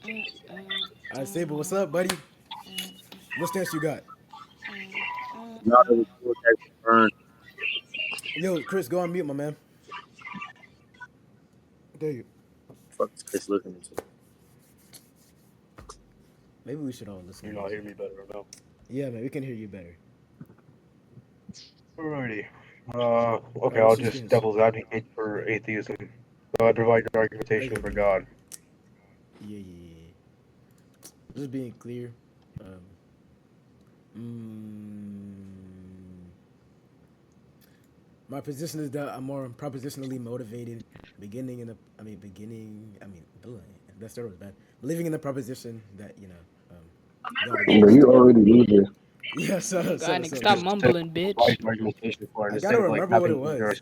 All right, Sable, what's up, buddy? What stance you got? Not of the cool that burn. Yo, Chris, go on mute, my man. There you. Fuck is Chris listening to? Maybe we should all listen You to not hear music. me better or no? Yeah, man, we can hear you better. Alrighty. All Okay, right, I'll what's your just stance? devil's advocate for atheism. I provide your argumentation Okay, for okay. God. Yeah. Just being clear. Um, mm, my position is that I'm more propositionally motivated. That start was bad. Believing in the proposition that God But exists. you already knew this. Yeah, God, so stop Just said mumbling, provide bitch. your argumentation for it I instead gotta of like remember what it having was. ignorance.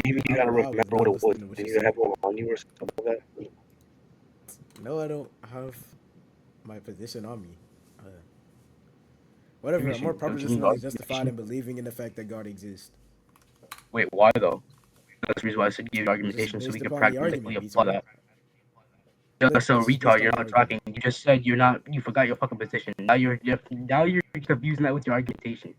Even I you gotta was remember what not it was. listening to what Did you you said. have one on you or something like that? No, I don't have my position on me. Uh, Give whatever. me I'm more some. Give me the propositionally justified in argumentation. believing in the fact that God exists. Wait, why though? That's the reason why I said give you Just argumentation so we based can upon the practically argument, apply B2. that. Look, So it's just based retard, on you're the not argument. talking. You just said you're not. You forgot your fucking position. Now you're confusing that with your argumentation.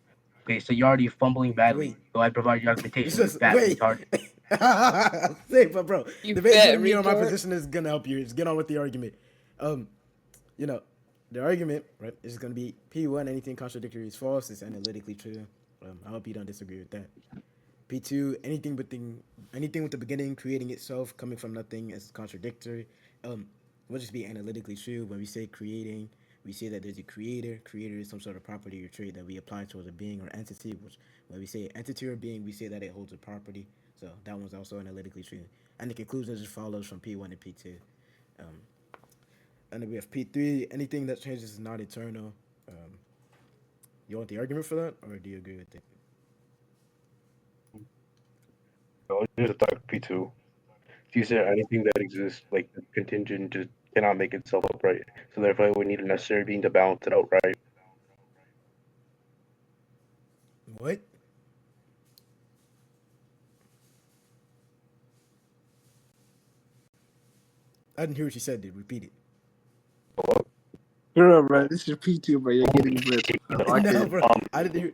Okay, so you're already fumbling badly. Wait, So I provide your it's argumentation. You just fat wait. retard. Say, but bro, You debating fat with me on my retard. position is gonna help you. Just get on with the argument. Um, you know, the argument right is gonna be P1. Anything contradictory is false. It's analytically true. I hope you don't disagree with that. P2, anything with the beginning creating itself, coming from nothing is contradictory. Will just be analytically true. When we say creating, we say that there's a creator. Creator is some sort of property or trait that we apply towards a being or entity. Which, when we say entity or being, we say that it holds a property. So that one's also analytically true. And the conclusion just follows from P1 to P2. Um, and then we have P3. Anything that changes is not eternal. Um, you want the argument for that, or do you agree with it? So here's a type P2. If you say anything that exists, like contingent, just cannot make itself upright. So therefore, we need a necessary being to balance it out, right? What? I didn't hear what you said, dude. Repeat it. Shut up, bro. This is P2, bro. You're getting ripped. I like No, it. bro. I didn't hear.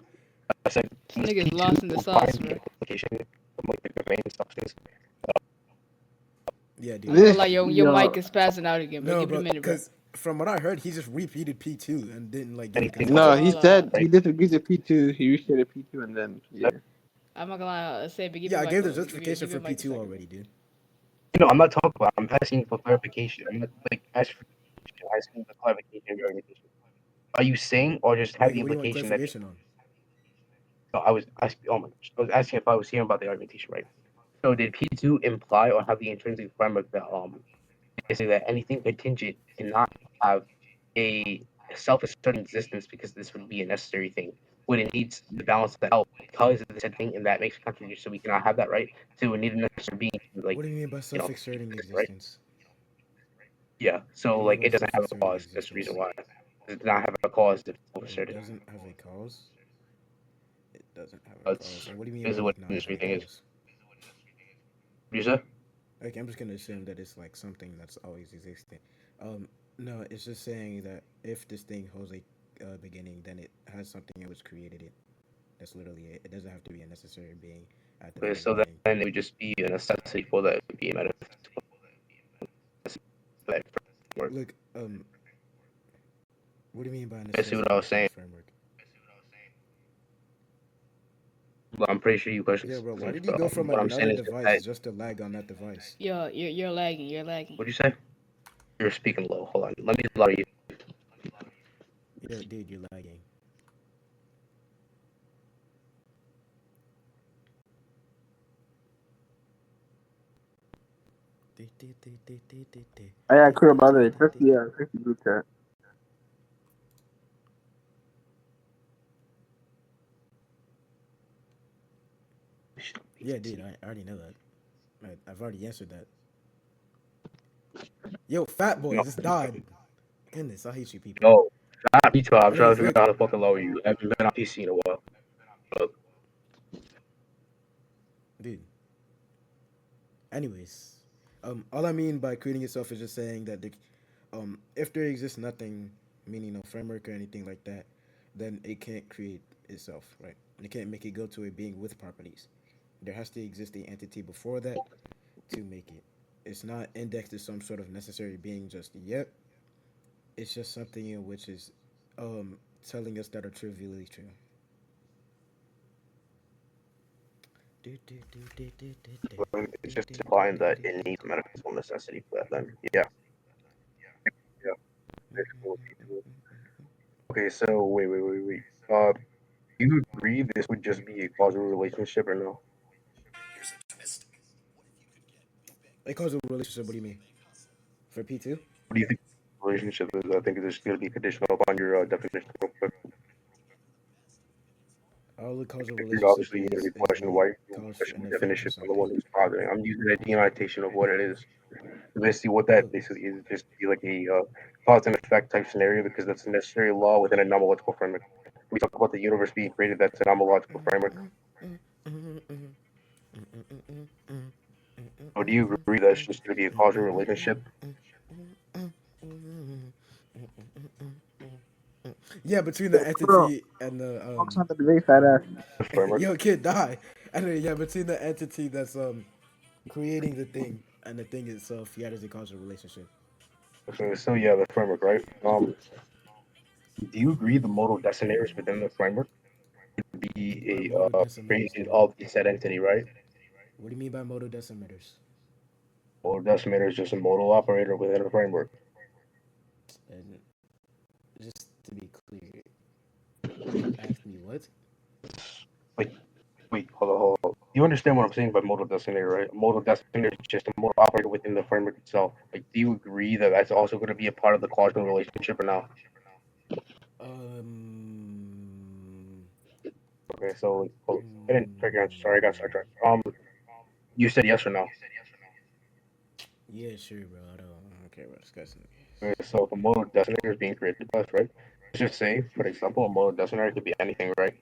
I said This nigga's P2 lost in the sauce, implies the bro. implication of like the main substance. Yeah, I'm dude. not gonna This, lie, your mic yo. is passing out again, bro. No, Give it a bro. minute, bro. Because from what I heard, he just repeated P2 and didn't like give a Anything Hold No, on, confirmation. he hold on. said he right? disagrees with P2. He restated P2 and then, yeah. I'm not gonna lie, say, but give Yeah, your I mic gave the a justification give for your mic a P2 second, bro. already, dude. No, I'm not talking about. I'm asking for clarification. I'm not like asking for clarification. I'm asking for clarification of your argumentation. Are you saying or just have Wait, the what do you want implication that? clarification on? No, I was asking. Oh my gosh, I was asking if I was hearing about the argumentation right. So did P2 imply or have the intrinsic framework that basically that anything contingent cannot have a self-asserting existence because this would be a necessary thing. When it needs to balance that out because of the said thing, and that makes a contradiction. So we cannot have that, right? So we need a necessary being to What like do you mean by self-exerting exist, right? existence? Yeah. What So do you mean like by it doesn't have a self-exerting cause. That's the reason existence? why it does not have a cause if it's It self-asserted. doesn't have a cause. It doesn't have a cause. That's And what do you mean this by is what like the not having necessary a thing is. cause? What you say? Okay, I'm just gonna assume that it's like something that's always existing. No, it's just saying that if this thing holds a beginning, then it has something that was created it. That's literally it. It doesn't have to be a necessary being at the Okay, very so beginning. then it would just be a necessity for that to be a metaphysical that framework. Look, what do you mean by I see what necessity I was for the saying. framework? But I'm pretty sure you Yeah, questions. bro. Why did you go from What I'm another saying is just device that. just to lag on that device? Yo, you're lagging, you're lagging. What'd you say? You're speaking low. Hold on. Let me allow you. Yo, dude, you're lagging. Oh, yeah, cool, by the way. Check the group chat. Yeah, dude, I already know that. I've already answered that. Yo, fat boy, No, just died. Goodness, I hate you people. no, not me too. I'm trying to Anyways, figure look, out how to fucking lower you. I haven't been on PC in a while. Look, dude. Anyways, All I mean by creating itself is just saying that if there exists nothing, meaning no framework or anything like that, then it can't create itself, right? And it can't make it go to a being with properties. There has to exist a entity before that to make it. It's not indexed as some sort of necessary being just yet. It's just something in which is telling us that are trivially true. It's just implying that it needs metaphysical necessity for that. Then, yeah, yeah. Okay, so wait. Do you agree this would just be a causal relationship or no? A causal relationship. What do you mean? For P2? What do you think the relationship is? I think it's going to be conditional upon your definition. Real quick. All the causal You're relationship obviously going to be is questioning the why you cause question and the effect of definition from the something. one who's positing. I'm using a denotation of what it is. Basically, what Oh, that basically is just be like a cause and effect type scenario because that's a necessary law within a nomological framework. We talk about the universe being created. That's a nomological framework. So, do you agree that's just going to be a causal relationship? yeah, between the Bro, entity and the focus on the debate, fat ass. The framework. yo kid die. And then, yeah, between the entity that's creating the thing and the thing itself, yeah, there's a causal relationship. So yeah, the framework, right? Do you agree the modal decimators within the framework What are be modal a decimeters, created kid? of the said entity, right? What do you mean by modal decimeters? Modal decimator is just a modal operator within a framework. And just to be clear, you asked me what? Like, wait, hold on. You understand what I'm saying by modal decimator, right? A modal decimator is just a modal operator within the framework itself. Like, do you agree that that's also going to be a part of the causal relationship or not? Um. Okay, so I didn't check your answer. Sorry, I got mm, sidetracked. You said yes or no. yeah, sure, bro. I don't care about discussing Okay, so if a modal decimator is being created by us, right? Let's just say, for example, a modal decimator could be anything, right?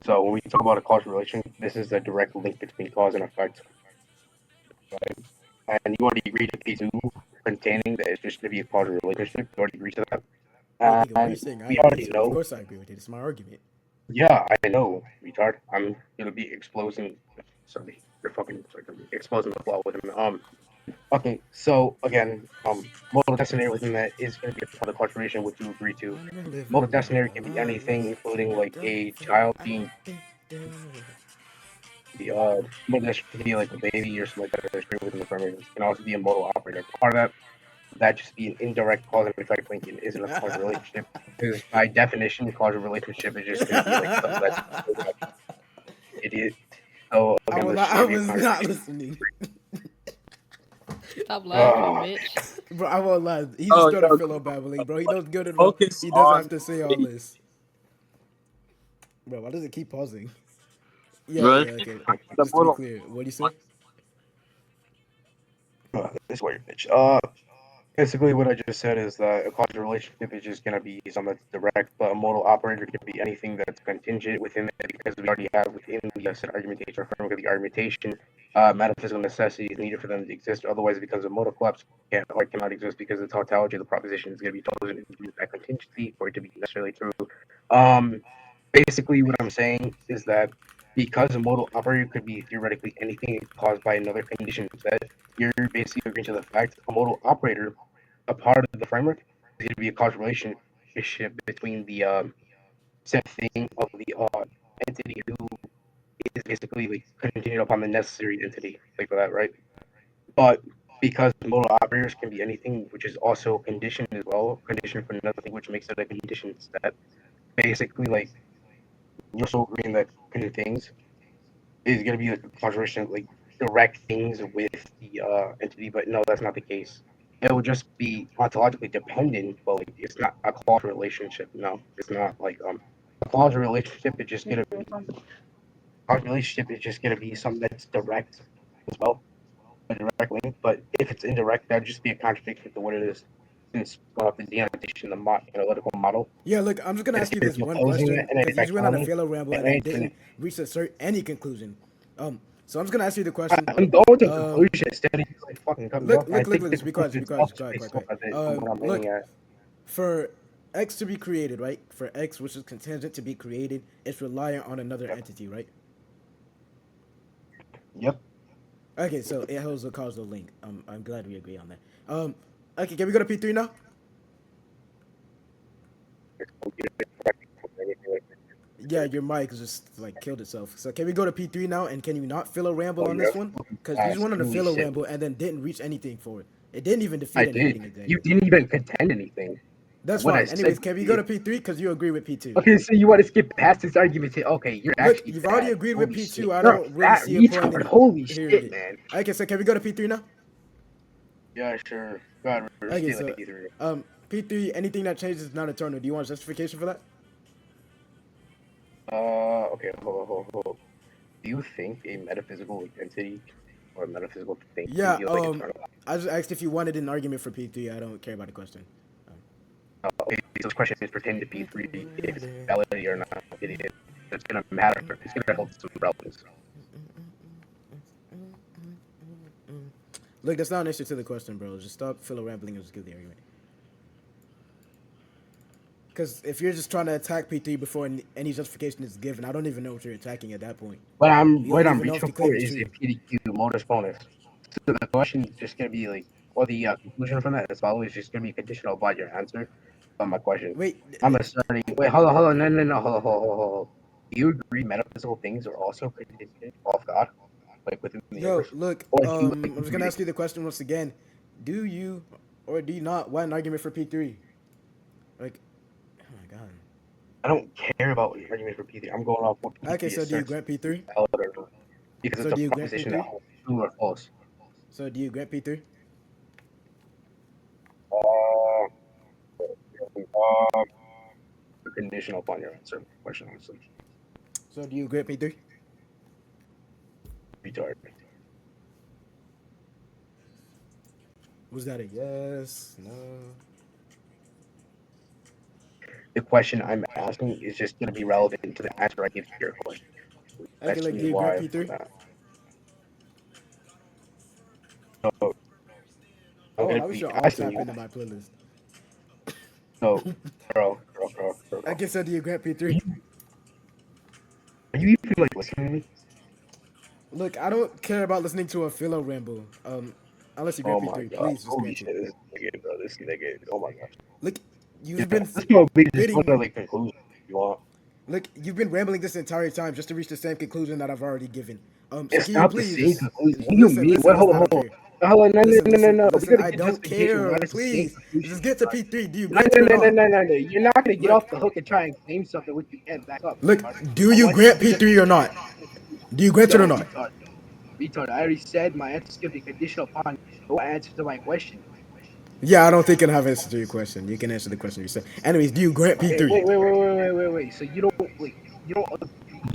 So when we talk about a causal relation, this is a direct link between cause and effect. And you already agreed to P2 containing that it's just going to be a causal relationship. You already agreed to that. Hey, nigga, why are you And saying I we agree already to it? Of know. course I agree with it. It's my argument. Yeah, I know, retard. I'm going to be exposing. Sorry, you're fucking exposing the flaw with him. Okay, so again, modal destiny within that is going to be a part of the corporation, which you agree to. Wanna live Modal a life destiny can be I anything, was including like done a before child I being think modal destiny can be like a baby or something like that that's created within the framework. It can also be a modal operator. Part of that just be an indirect cause and effect link and isn't a causal relationship. Because by definition, causal relationship is just going to be like something that's idiot. So again, this I shouldn't be a was not contradiction. listening. Stop laughing, Uh, bitch. Bro, I won't lie. He just Oh, started yo, fellow babbling, bro. He like, knows good enough. focus He doesn't have on to say the all debate. this. Bro, why does it keep pausing? Yeah, Bro, yeah, okay. the Just to be modal. clear, what do you say? this way, bitch. Basically, what I just said is that a causal relationship is just going to be something that's direct, but a modal operator can be anything that's contingent within it because we already have within the said argumentation or framework of the argumentation, metaphysical necessity is needed for them to exist. Otherwise, it becomes a modal collapse can't or cannot exist because the tautology of the proposition is going to be chosen to use that contingency for it to be necessarily true. Um, Basically, what I'm saying is that because a modal operator could be theoretically anything caused by another condition set, you're basically agreeing to the fact a modal operator, a part of the framework, is going to be a causal relationship between the said thing of the entity who is basically like contingent upon the necessary entity, like for that, right? But because modal operators can be anything, which is also a condition as well, condition for another thing, which makes it a condition set. Basically, like you're so agreeing that kind of things is going to be like a conversation, like direct things with the entity, but no, that's not the case. It will just be ontologically dependent, but like it's not a causal relationship. No, it's not like a causal relationship. It's just gonna be causal relationship is just gonna be something that's direct as well, a direct link. But if it's indirect, that'd just be a contradiction to what it is. Since the denotation, the analytical model, Yeah, look, I'm just gonna it's ask you it's this one opposing it question and because you it's just went on a economy, fellow ramble and and then it's didn't reach any conclusion. Um, So I'm just gonna ask you the question. I'm going to Um, conclusion instead of like fucking coming look, up. look, I look, think look. the Just be quiet. Just conclusion be quiet. itself Just be quiet. based Quiet. on what I'm Look, aiming at. for X to be created, right? For X, which is contingent to be created, it's reliant on another entity, right? Yep. Okay, so it holds a causal link. I'm glad we agree on that. Okay, can we go to P3 now? Yeah, your mic just like killed itself. So can we go to P3 now? And can you not fill a ramble Oh, on you're this one? fucking Because you just fast. wanted to Holy fill a shit. ramble and then didn't reach anything for it. It didn't even I defeat anything did. exactly. You didn't even contend anything. That's What I fine. Anyways, said can we you go to did. P3? Because you agree with P2. Okay, so you want to skip past this argument? Say, okay, you're Look, actually you've fat. already agreed with Holy P2. shit. I You're don't a really fat see a point retard. in Holy hearing shit, it. man. Okay, so can we go to P3 now? Yeah, sure. God, we're Okay, stealing so P3. P3, anything that changes is not eternal. Do you want justification for that? Okay, hold. Do you think a metaphysical entity or a metaphysical thing can Yeah, be like eternal? I just asked if you wanted an argument for P3. I don't care about the question. Okay, so this question is pertaining to P3. If it's validity or not, it's gonna matter. It's gonna hold some relevance. Look, that's not an answer to the question, bro. Just stop filler rambling and just give the argument. Because if you're just trying to attack P3 before any justification is given, I don't even know what you're attacking at that point. What I'm You don't even know if reaching the claim for is is a true. PDQ modus bonus. So the question is just gonna be like, or the conclusion from that as well is just gonna be conditional about your answer on my question. Wait, I'm starting. Wait, hold on, no, hold on. Do you agree metaphysical things are also contingent off God, like within the yo, universe? look, Or do you like I'm just gonna ask you the question once again. Do you or do you not want an argument for P3? Like, oh my god. I don't care about your argument for P3. I'm going off what Okay, P3 so do you asserts grant P3? because So it's a do you grant proposition that P3? holds true or false. So do you grant P3? Uh, uh, conditional upon your answer. Question honestly. So do you grant P3? Retard. Was that a yes? No. The question I'm asking is just going to be relevant to the answer I give to your question. Okay, That's like, do you grant why. P3? So I'm Oh, going I to wish be your all asking tap you. into my playlist. So, bro. Okay, so do you grant Are P3? you even like listening to me? Look, I don't care about listening to a philo ramble. Unless you grant Oh my P3, god. please just Holy grant shit, it. this nigga, bro. This nigga. Oh my gosh. Look, Yeah, you've been this might be just one spitting. of like conclusions if you want. Look, you've been rambling this entire time just to reach the same conclusion that I've already given. So It's can you not the please same just conclusion. What do you listen, mean? What? listen, I Hold don't on. care. Hold on. No. We Listen, gotta I get don't justification. Why care. it's the same Please, conclusion? just get to P3. Do you No, grant it or not? no. You're not gonna get Look, off the hook and try and claim something which you can't back up. look, Retard. do I you want you grant to just P3 or not? Do you grant it or no, not? retard. I already said my answer is gonna be conditional upon your answer to my question. Yeah, I don't think I have answer to your question. You can answer the question yourself. Anyways, do you grant Okay, P3? wait. So you don't agree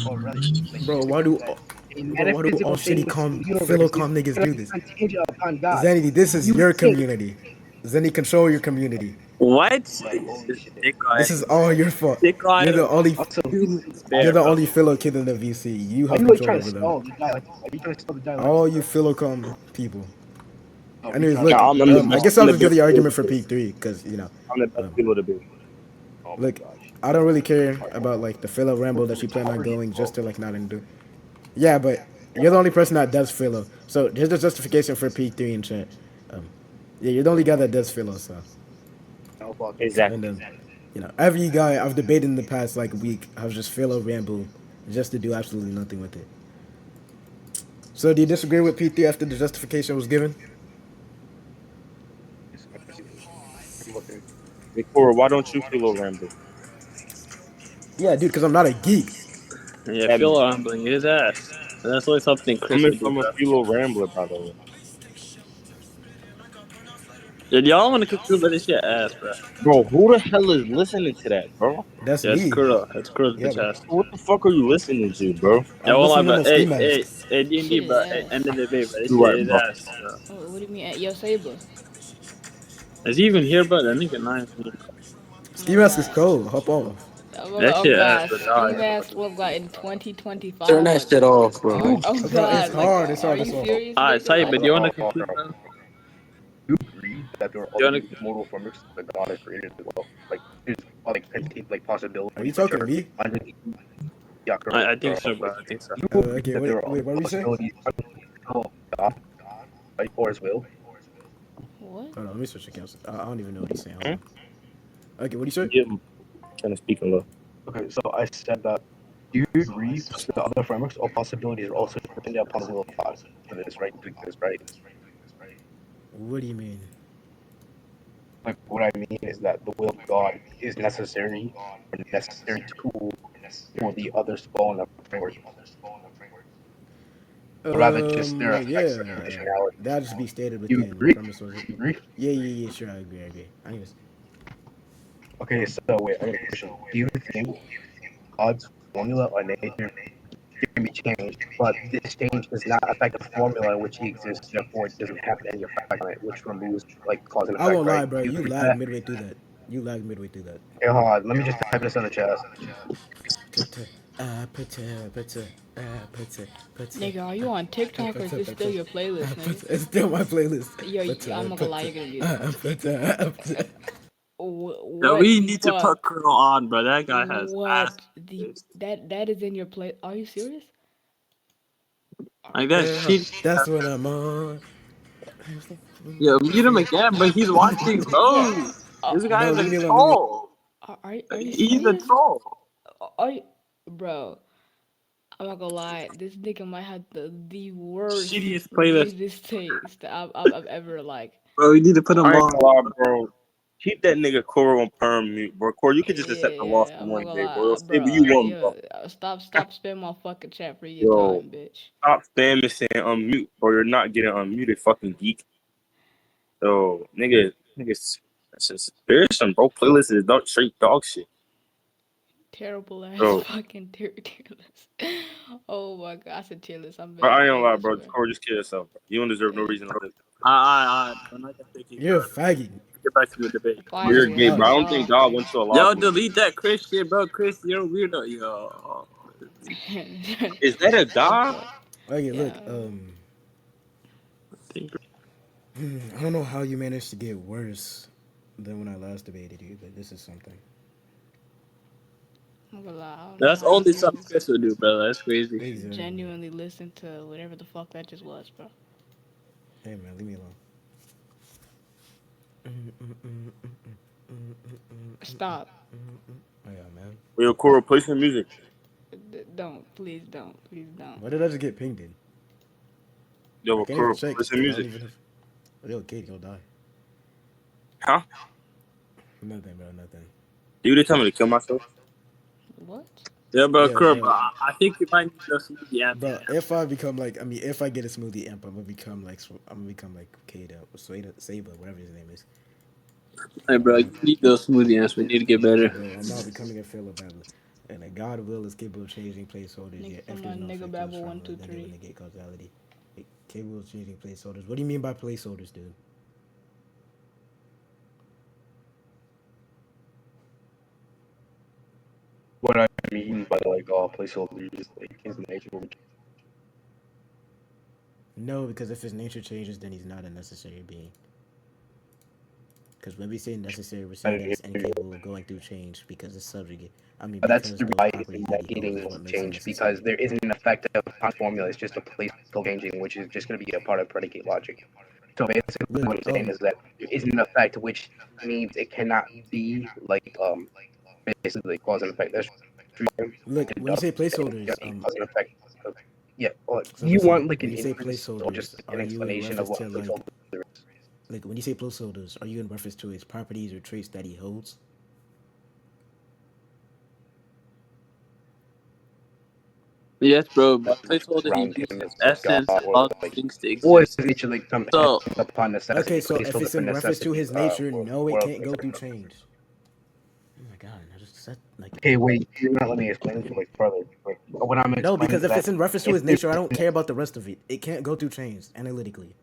already. Like Bro, you why said do that a why do all metaphysical shitty things in calm the universe is philocom niggas gonna do be this? contingent upon God. Zanity, this is You your think community. Zanny, control your community. What? like holy shit. Dick This is riding. all your fault. Dick You're the riding. only Also, Human you're despair, the bro. only philo kid in the VC. You are have you like control trying to over them. stall the dialect? Are you trying to stall the dialect? All you philocom people. Oh, Anyways, retard. look, Yeah, I'm the I best. guess I'm I'll the just give best the people argument to for be. P3 because I'm the best people to be. Oh my look, gosh. I don't really care about like the philo ramble that you plan on going just to like not do. Yeah, but you're the only person that does philo. So here's the justification for P3 in chat. Yeah, you're the only guy that does philo. So No fucking and Exactly. then every guy I've debated in the past like week, I've just philo ramble just to do absolutely nothing with it. So do you disagree with P3 after the justification was given? I'm looking. Hey, Kuro, why don't you feel a ramble? Yeah, dude, because I'm not a geek. Yeah, That, feel rambling his ass. And that's always something Chris would do, I'm a bro. philo rambler, by the way. Dude, y'all want to conclude that this shit ass, bro. Bro, who the hell is listening to that, bro? That's Yeah, it's me. Kuro. It's Kuro's Yeah, bitch bro. ass. What the fuck are you listening to, bro? Yeah, I'm well, I listening to but no ski hey, This D&D, shit is bro. ass. End of the debate, bro. This You shit right, is bro. ass, bro. What do you mean? Yo, Saber. Is he even here, bro? That nigga not even here. Ski Oh mask is God. cold. Hop off. That Oh shit ass, god, but Steam dog. ass was like in 2025. Turn that shit off, bro. You Oh Bro, it's god, like, hard. It's are hard. you It's hard. serious, Alright, nigga? Saeed, Like, but do you want to conclude, bro? you agree that there are Do you other want to? mortal frameworks that God has created as well? Like there's like like Are you possibilities which talking to are me? underneath. Yeah, correct, I think so, Like bro. I think so. you agree Okay, that there wait, are wait. other What were you saying? possibilities underneath God, right, or his will. what? Hold on, let me switch accounts. I don't even know what he's saying. Hold Hmm? on. Okay, what do you say? Give him trying to speak a little. Okay, so I said that. Do you agree that the other frameworks or possibilities are also dependent upon the will of God for this, right? To this, right? What do you mean? Like what I mean is that the will of God is necessary, a necessary tool for the other spawn of framework. Or rather, just their effects or Yeah. conditionality. That'll just be stated You within the agree? premise was it? You agree? Yeah. Sure, I agree. Anyways, Okay, so wait, I got a question. Do you think God's formula or nature can be changed, but this change does not affect the formula in which he exists, therefore it doesn't have any effect on it, which removes like cause and I effect, won't right? lie, bro. Do you You agree with lagged that? midway through that. You lagged midway through that. Okay, hold on. Let me just type this in the chat. Nigga, are you on TikTok or is this still your playlist, nigga? It's still my playlist. Yo, I'm not gonna lie, you're gonna get Yo, what we the need to fuck? put Kuro on, bro. That guy has ass. What the that is in your play? Are you serious? Like that Yeah, shit. that's what I'm on. Yo, mute him again, but he's watching, Bro, bro. This guy No, is leave a me alone. Leave me. troll. are you He's a serious? troll. Are you, bro? I'm not gonna lie, this nigga might have the worst Shittiest playlist, music taste I've ever like. bro. We need to put him I ain't on. gonna lie, bro. Keep that nigga Kuro on perm mute, bro. Kuro, you could just accept the loss Yeah, for I'm not one gonna day, bro. lie, Say what you bro. want, Yeah, bro. stop spamming my fucking chat for your Yo, time, bitch. stop spamming saying unmute, bro. You're not getting unmuted, fucking geek. Yo, niggas, that's just embarrassing, bro. Playlist is not straight dog shit. Terrible ass Bro, fucking tier list. Oh my god, I said tier list. I'm bro, bad. I ain't gonna lie, I bro. swear. Kuro, just kill yourself, bro. You don't deserve no Yeah. reason to live. I'm not gonna take it. You're a faggot. Get back to the debate. Bro, you're Finally, gay, let's bro. I Wow. don't think go. God went to a Yo, lobby. delete that Chris shit, bro. Chris, you're a weirdo. Yo. Is that a God? Okay. Okay, look. Yeah. I don't know how you managed to get worse than when I last debated you, but this is something. I'm gonna lie, I don't know That's how only you something Chris would do, bro. That's crazy. Exactly. genuinely listen to whatever the fuck that just was, bro. Hey man, leave me alone. Stop. Oh yeah, man. Yo, Kuro, play some music. Don't. Please don't. Please don't. Why did I just get pinged in? I Yo, can't even Kuro, check play some because I don't music. even have. Yo, Katie, you'll die. Huh? Nothing, bro. Nothing. You did tell me to kill myself? What? Yeah, bro, Yeah, Kuro, bro. bro. I think you might need to smoothie after. Bro, if I become like, I mean, if I get a smoothie amp, I'm gonna become like, Kata or Saba, whatever his name is. Hey, bro, you need those smoothie ants. We need to get better. Bro, I'm now becoming a fellow babbler. And a God will is capable of changing placeholders, Nigga, yet if come there's on, no nigga, effect to his babble formula, then they 1, 2, 3. would negate causality. Capable of changing placeholders. What do you mean by placeholders, dude? What I mean by like placeholders, like his nature. No, because if his nature changes, then he's not a necessary being. Because when we say necessary, we're saying that it's incapable of going through change because it's subjugate. I mean, But that's because the those right properties in that he holds is negating what makes him change necessary. because there isn't an effect of formula. It's just a placeholder changing, which is just going to be a part of predicate logic. So basically, Look, what I'm saying is that there isn't an effect, which means it cannot be like basically cause and effect. That's true. look. It When you does say placeholders, cause and effect. Yeah, so you listen. want like When an you say inference or placeholders, just an are you in explanation of reference what to a placeholder is? like when you say placeholders, are you in reference to his properties or traits that he holds? Yes, bro. By placeholder, he Around means him his as God essence or causes like, things to or is exist. it actually some So, upon Okay, necessity, so if placeholder it's for in reference to necessity, his nature, or, no, it or can't go through change. Oh my god, I just said like okay, wait, you're not letting me explain it like further. Like, what I'm no, explaining because is if that it's in reference to if his there's nature, I don't care about the rest of it. It can't go through change analytically.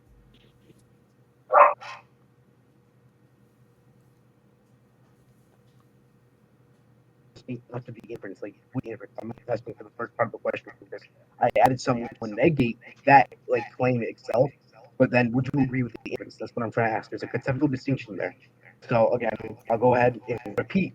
not to the inference, like with inference. I'm not asking for the first part of the question because I added some which would negate that like claim itself. But then, would you agree with the inference? That's what I'm trying to ask. There's a conceptual distinction there. So again, I'll go ahead and repeat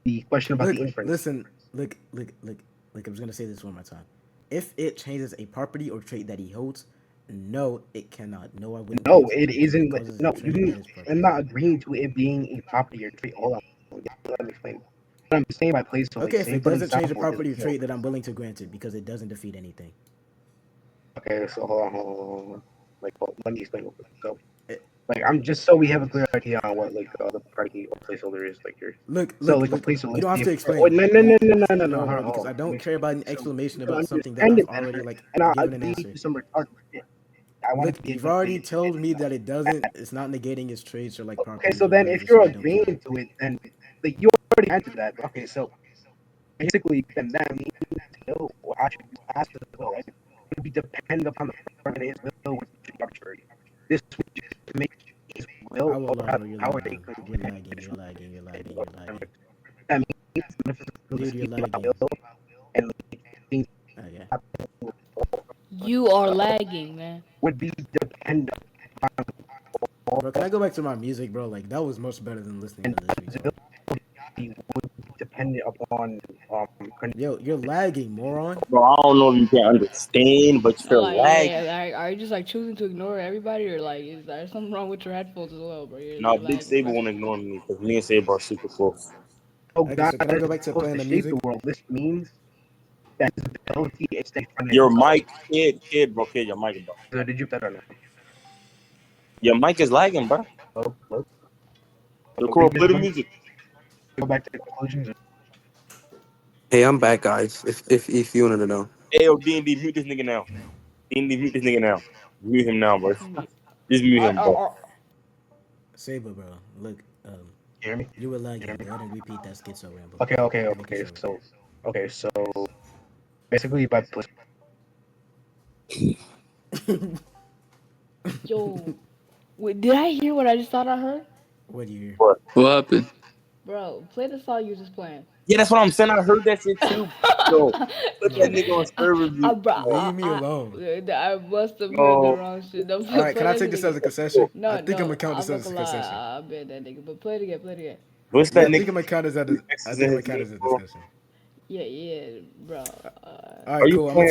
the question about Look, the inference. listen, look. I was gonna say this one more time. If it changes a property or trait that he holds, no, it cannot. No, I wouldn't No, grant it it because it isn't. causes No, you infringement on didn't. his property. I'm not agreeing to it being a property or trait. Hold on. Let me explain. What I'm saying by place, so like, Okay, if say it for doesn't change the example, property or is trait, then I'm willing to grant it because it doesn't defeat anything. okay. So hold on. Like, well, let me explain real quick. So, It, like, I'm just so we have a clear idea on what like the predicate or placeholder is like here. look, So look, like a look. placeholder. You don't have to Oh, explain. no, no, no, no, no, no, no. No, Hold bro, on, hold because on. I Let me don't care explain. about an So explanation you don't about something that understand I've it better, already like and I given an agree answer. to some retarded shit. I want Look, to be you've able to already say told me it. that it doesn't. It's not negating his traits or like Okay, properties so or then whatever. if So you're I don't agreeing care. to it, then like you already answered that. Okay, so basically, then that means will or attribute as to the will, right? It would be dependent upon the person his will, which should be arbitrary. This would just make his will I will or lie, have bro. You're power lagging. they could You're lagging. You're lagging. You're lagging. You're lagging. that means the metaphysical Dude, you're dispute about lagging. will and like, things Okay. You are lagging, man. would be dependent on Bro, can I go back to my music, bro? Like that was much better than listening and to this retard. would be dependent upon Yo, you're lagging, moron. Bro, I don't know if you can understand, but No, you're like, lagging. yeah, are you just like choosing to ignore everybody, or like, is there something wrong with your headphones as well, bro? Now, You're Big lagging, Saber bro. won't ignore me because me and Saber are super close. oh Okay, God so can I that go is back to supposed playing to the shape the music? world. This means that his ability is to find Your himself. mic, bro, kid, your mic, bro. So did you better now? Your mic is lagging, bro. Hello? Yo, Were you Kuro, guys play the going to music. go back to the conclusions? Hey, I'm back, guys. If you wanted to know. Hey, yo, D&D, mute this nigga now. D&D, mute this nigga now. Mute him now, bro. Just mute him, bro. Saber, bro. Look, You hear me? you were You hear lagging. me? Go ahead and repeat that schizo ramble. I'm making Okay. sure. So basically, by Yo, wait, did I hear what I just thought I heard? What do you hear? What? What happened? Bro, play the song you just playing. Yeah, that's what I'm saying. I heard that shit too. Yo, put that Bro, nigga on server view. Bro, Yo, leave me alone. I must have heard the yo, wrong shit. No, All right, play can I that take shit this as again. a concession? I No, think I'm gonna no, count I'm this not as a gonna lie. concession. I bet that nigga. But play it again. Play it again. what's Yeah, that I think I'm nigga? gonna count this as X's in his a name, bro. discussion. Yeah, bro. All Are right, you cool. I'm playing? gonna